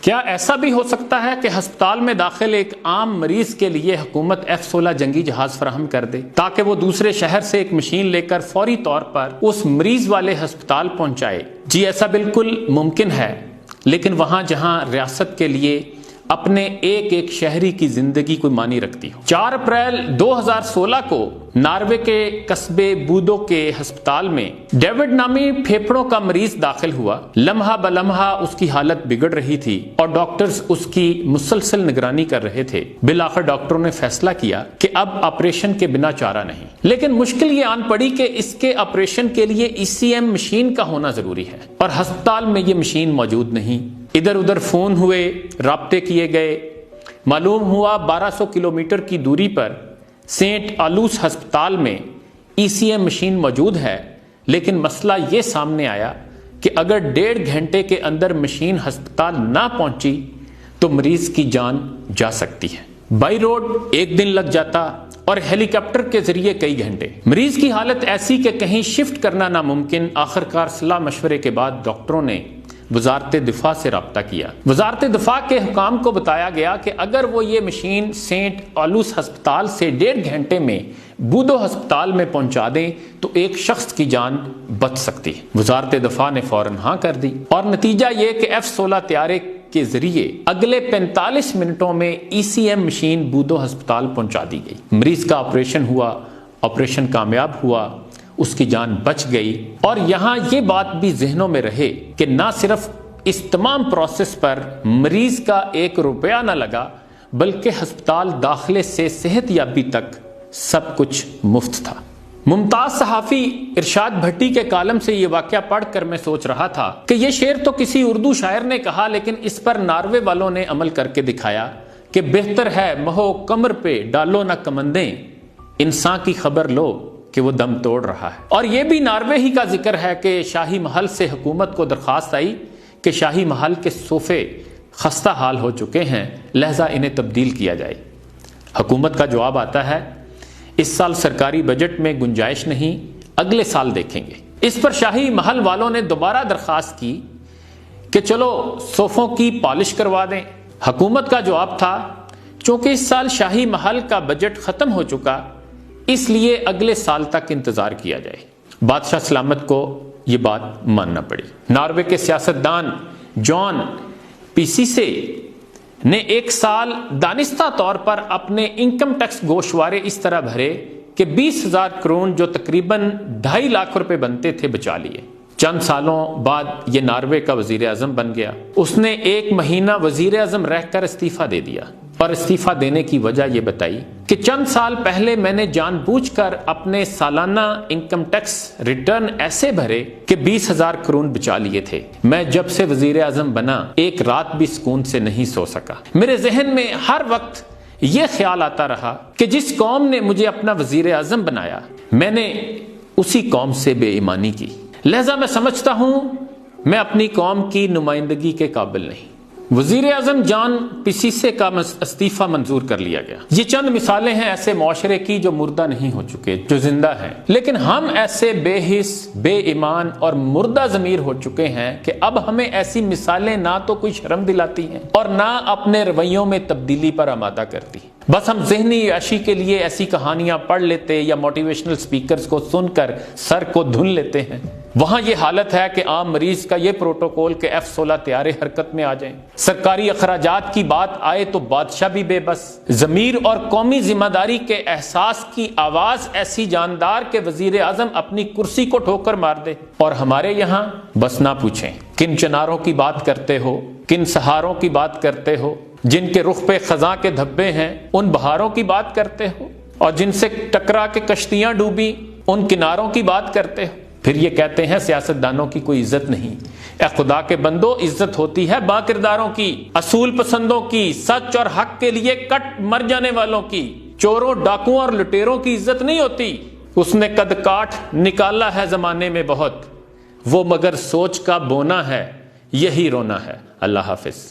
کیا ایسا بھی ہو سکتا ہے کہ ہسپتال میں داخل ایک عام مریض کے لیے حکومت F-16 جنگی جہاز فراہم کر دے تاکہ وہ دوسرے شہر سے ایک مشین لے کر فوری طور پر اس مریض والے ہسپتال پہنچائے؟ جی ایسا بالکل ممکن ہے، لیکن وہاں جہاں ریاست کے لیے اپنے ایک ایک شہری کی زندگی کوئی معنی رکھتی ہو۔ 4 اپریل 2016 کو ناروے کے قصبے بودو کے ہسپتال میں ڈیوڈ نامی پھیپھڑوں کا مریض داخل ہوا۔ لمحہ بلمحہ اس کی حالت بگڑ رہی تھی اور ڈاکٹرز اس کی مسلسل نگرانی کر رہے تھے۔ بالآخر ڈاکٹروں نے فیصلہ کیا کہ اب آپریشن کے بنا چارہ نہیں، لیکن مشکل یہ آن پڑی کہ اس کے آپریشن کے لیے ECM مشین کا ہونا ضروری ہے اور ہسپتال میں یہ مشین موجود نہیں۔ ادھر ادھر فون ہوئے، رابطے کیے گئے، معلوم ہوا 1200 کلومیٹر کی دوری پر سینٹ آلوس ہسپتال میں ECM مشین موجود ہے، لیکن مسئلہ یہ سامنے آیا کہ اگر 1.5 گھنٹے کے اندر مشین ہسپتال نہ پہنچی تو مریض کی جان جا سکتی ہے۔ بائی روڈ 1 دن لگ جاتا اور ہیلی کاپٹر کے ذریعے کئی گھنٹے۔ مریض کی حالت ایسی کہ کہیں شفٹ کرنا ناممکن۔ آخرکار صلاح مشورے کے بعد ڈاکٹروں نے وزارت دفاع سے رابطہ کیا۔ وزارت دفاع کے حکام کو بتایا گیا کہ اگر وہ یہ مشین سینٹ آلوس ہسپتال سے 1.5 گھنٹے میں بودو ہسپتال میں پہنچا دیں تو ایک شخص کی جان بچ سکتی ہے۔ وزارت دفاع نے فوراً ہاں کر دی اور نتیجہ یہ کہ F-16 طیارے کے ذریعے اگلے 45 منٹوں میں ECM مشین بودو ہسپتال پہنچا دی گئی۔ مریض کا آپریشن ہوا، آپریشن کامیاب ہوا، اس کی جان بچ گئی۔ اور یہاں یہ بات بھی ذہنوں میں رہے کہ نہ صرف اس تمام پروسیس پر مریض کا 1 روپیہ نہ لگا، بلکہ ہسپتال داخلے سے صحت یابی تک سب کچھ مفت تھا۔ ممتاز صحافی ارشاد بھٹی کے کالم سے یہ واقعہ پڑھ کر میں سوچ رہا تھا کہ یہ شعر تو کسی اردو شاعر نے کہا، لیکن اس پر ناروے والوں نے عمل کر کے دکھایا کہ بہتر ہے مہو کمر پہ ڈالو نہ کمندیں، انسان کی خبر لو کہ وہ دم توڑ رہا ہے۔ اور یہ بھی ناروے ہی کا ذکر ہے کہ شاہی محل سے حکومت کو درخواست آئی کہ شاہی محل کے صوفے خستہ حال ہو چکے ہیں، لہذا انہیں تبدیل کیا جائے۔ حکومت کا جواب آتا ہے اس سال سرکاری بجٹ میں گنجائش نہیں، اگلے سال دیکھیں گے۔ اس پر شاہی محل والوں نے دوبارہ درخواست کی کہ چلو صوفوں کی پالش کروا دیں۔ حکومت کا جواب تھا چونکہ اس سال شاہی محل کا بجٹ ختم ہو چکا، اس لیے اگلے سال تک انتظار کیا جائے۔ بادشاہ سلامت کو یہ بات ماننا پڑی۔ ناروے کے سیاستدان جان پیسیسے نے 1 سال دانستہ طور پر اپنے انکم ٹیکس گوشوارے اس طرح بھرے کہ 20,000 کرون جو تقریباً 2.5 لاکھ روپے بنتے تھے بچا لیے۔ چند سالوں بعد یہ ناروے کا وزیر اعظم بن گیا۔ اس نے 1 مہینہ وزیر اعظم رہ کر استعفیٰ دے دیا اور استعفیٰ دینے کی وجہ یہ بتائی کہ چند سال پہلے میں نے جان بوجھ کر اپنے سالانہ انکم ٹیکس ریٹرن ایسے بھرے کہ 20,000 کرون بچا لیے تھے۔ میں جب سے وزیر اعظم بنا 1 رات بھی سکون سے نہیں سو سکا۔ میرے ذہن میں ہر وقت یہ خیال آتا رہا کہ جس قوم نے مجھے اپنا وزیر اعظم بنایا، میں نے اسی قوم سے بے ایمانی کی، لہذا میں سمجھتا ہوں میں اپنی قوم کی نمائندگی کے قابل نہیں۔ وزیر اعظم جان پیسیسے کا استعفیٰ منظور کر لیا گیا۔ یہ چند مثالیں ہیں ایسے معاشرے کی جو مردہ نہیں ہو چکے، جو زندہ ہیں، لیکن ہم ایسے بے حس، بے ایمان اور مردہ ضمیر ہو چکے ہیں کہ اب ہمیں ایسی مثالیں نہ تو کوئی شرم دلاتی ہیں اور نہ اپنے رویوں میں تبدیلی پر آمادہ کرتی۔ بس ہم ذہنی عیاشی کے لیے ایسی کہانیاں پڑھ لیتے یا موٹیویشنل سپیکرز کو سن کر سر کو دھن لیتے ہیں۔ وہاں یہ حالت ہے کہ عام مریض کا یہ پروٹوکول کہ F-16 طیارے حرکت میں آ جائیں۔ سرکاری اخراجات کی بات آئے تو بادشاہ بھی بے بس۔ ضمیر اور قومی ذمہ داری کے احساس کی آواز ایسی جاندار کہ وزیر اعظم اپنی کرسی کو ٹھوکر مار دے۔ اور ہمارے یہاں بس نہ پوچھیں کن چناروں کی بات کرتے ہو، کن سہاروں کی بات کرتے ہو، جن کے رخ پہ خزاں کے دھبے ہیں ان بہاروں کی بات کرتے ہو، اور جن سے ٹکرا کے کشتیاں ڈوبی ان کناروں کی بات کرتے ہو۔ پھر یہ کہتے ہیں سیاستدانوں کی کوئی عزت نہیں۔ اے خدا کے بندو، عزت ہوتی ہے با کرداروں کی، اصول پسندوں کی، سچ اور حق کے لیے کٹ مر جانے والوں کی۔ چوروں، ڈاکوؤں اور لٹیروں کی عزت نہیں ہوتی۔ اس نے قد کاٹ نکالا ہے زمانے میں بہت، وہ مگر سوچ کا بونا ہے، یہی رونا ہے۔ اللہ حافظ۔